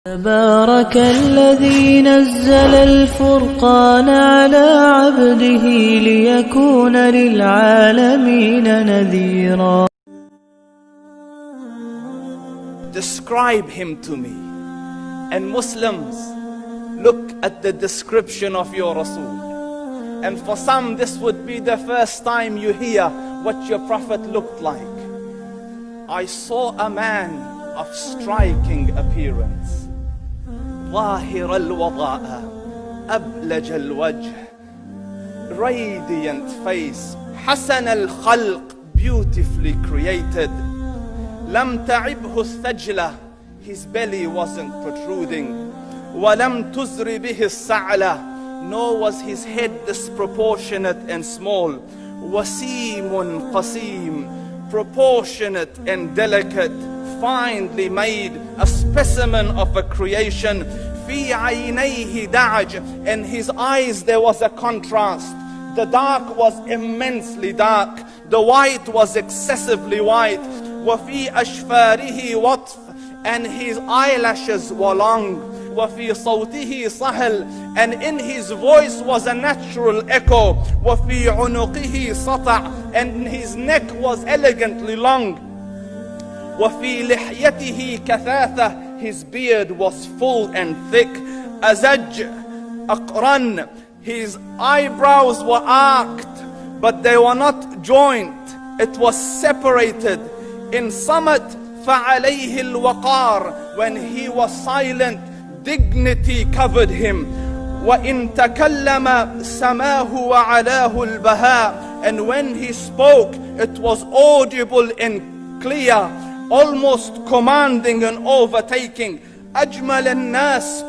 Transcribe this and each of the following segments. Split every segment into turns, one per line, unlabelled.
تبارك الذي نزل الفرقان على عبده ليكون للعالمين نذيرا.
Describe him to me. And Muslims, look at the description of your Rasul. And for some, this would be the first time you hear what your Prophet looked like. I saw a man of striking appearance. ظاهر الوضاء أبلج الوجه, radiant face, حسن الخلق, beautifully created. لم تعبه الثجلة, his belly wasn't protruding. ولم تزر به السعلة, nor was his head disproportionate and small. وسيم قسيم, proportionate and delicate, finely made, a specimen of a creation. في عينيه دعج, in his eyes there was a contrast. The dark was immensely dark, the white was excessively white. وفي أشفاره وطف, and his eyelashes were long. وفي صوته صهل, and in his voice was a natural echo. وفي عنقه سطع, and his neck was elegantly long. وفي لحيته كثاثة, his beard was full and thick. أزج أقرن, his eyebrows were arched, but they were not joined, it was separated. In summit فعليه الوقار, when he was silent, dignity covered him. وإن تكلم سماه وعلاه البهاء, and when he spoke it was audible and clear, almost commanding and overtaking. أجمل الناس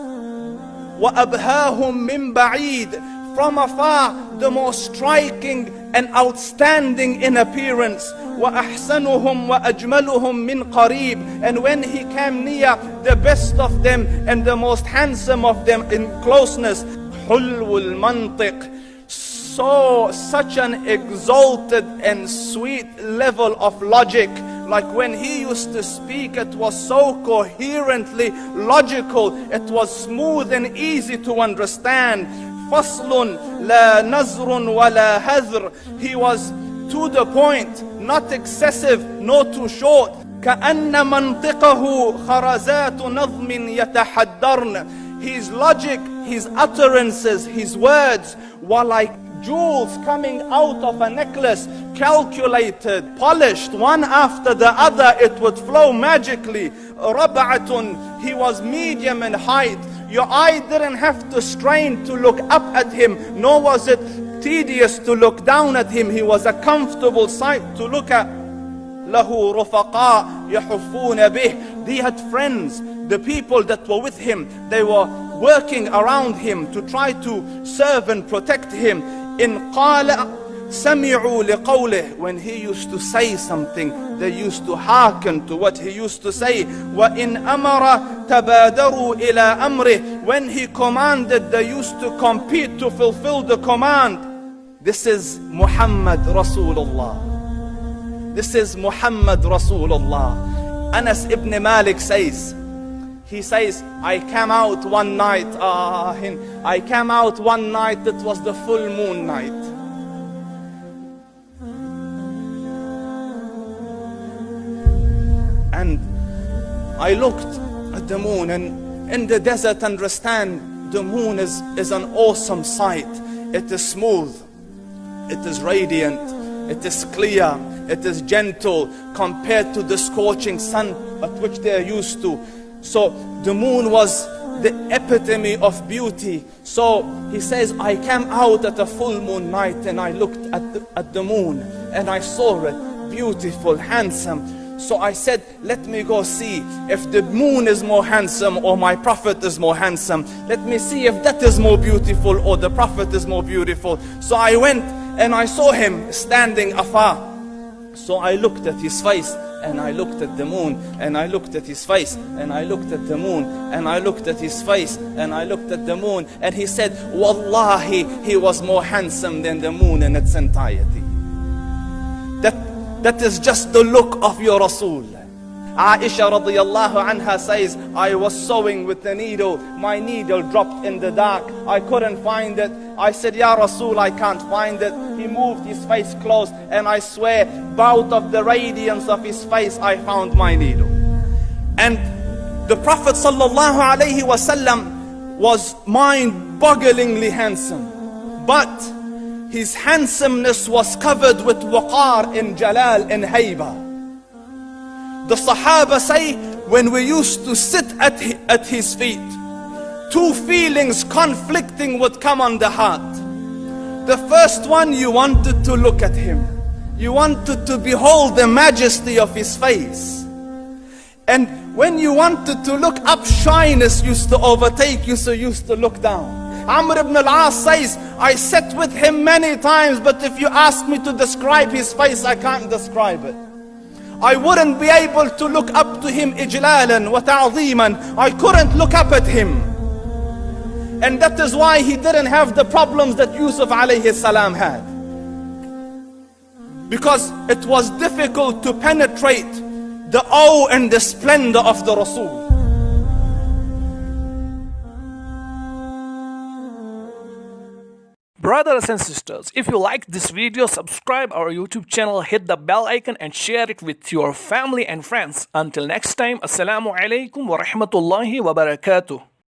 وأبهاهم من بعيد, from afar the most striking and outstanding in appearance. وأحسنهم وأجملهم من قريب, and when he came near, the best of them and the most handsome of them in closeness. حلو المنطق, such an exalted and sweet level of logic. Like when he used to speak, it was so coherently logical, it was smooth and easy to understand. فصل لا نزر ولا هذر, he was to the point, not excessive, nor too short. كأن منطقه خرزات نظم يتحدرن, his logic, his utterances, his words were like jewels coming out of a necklace, calculated, polished, one after the other, it would flow magically. ربعة, he was medium in height. Your eye didn't have to strain to look up at him, nor was it tedious to look down at him. He was a comfortable sight to look at. له رفقاء يحفون به, he had friends, the people that were with him, they were working around him to try to serve and protect him. إن قال سمعوا لقوله, when he used to say something, they used to hearken to what he used to say. وإن أمر تبادروا إلى أمره, when he commanded, they used to compete to fulfill the command. This is Muhammad Rasulullah. This is Muhammad Rasulullah. Anas ibn Malik says, he says, I came out one night, it was the full moon night. And I looked at the moon, and in the desert, understand, the moon is an awesome sight. It is smooth, it is radiant, it is clear, it is gentle compared to the scorching sun at which they are used to. So the moon was the epitome of beauty. So he says, I came out at a full moon night and I looked at the moon and I saw it, beautiful, handsome. So I said, let me go see if the moon is more handsome or my Prophet is more handsome. Let me see if that is more beautiful or the Prophet is more beautiful. So I went and I saw him standing afar. So I looked at his face, and I looked at the moon, and I looked at his face, and I looked at the moon, and I looked at his face, and I looked at the moon, and he said, Wallahi, he was more handsome than the moon in its entirety. That is just the look of your Rasul. Aisha radiyallahu anha says, I was sewing with the needle. My needle dropped in the dark. I couldn't find it. I said, Ya Rasul, I can't find it. He moved his face close, and I swear, out of the radiance of his face, I found my needle. And the Prophet sallallahu alaihi wasallam was mind-bogglingly handsome. But his handsomeness was covered with waqar and jalal and hayba. The Sahaba say, when we used to sit at his feet, two feelings conflicting would come on the heart. The first one, you wanted to look at him. You wanted to behold the majesty of his face. And when you wanted to look up, shyness used to overtake you, so you used to look down. Amr ibn al-As says, I sat with him many times, but if you ask me to describe his face, I can't describe it. I wouldn't be able to look up to him ijlalan wa ta'zeeman. I couldn't look up at him. And that is why he didn't have the problems that Yusuf alaihi salam had. Because it was difficult to penetrate the awe and the splendor of the Rasul.
Brothers and sisters, if you like this video, subscribe our YouTube channel, hit the bell icon and share it with your family and friends. Until next time, Assalamu alaikum wa rahmatullahi wa barakatuh.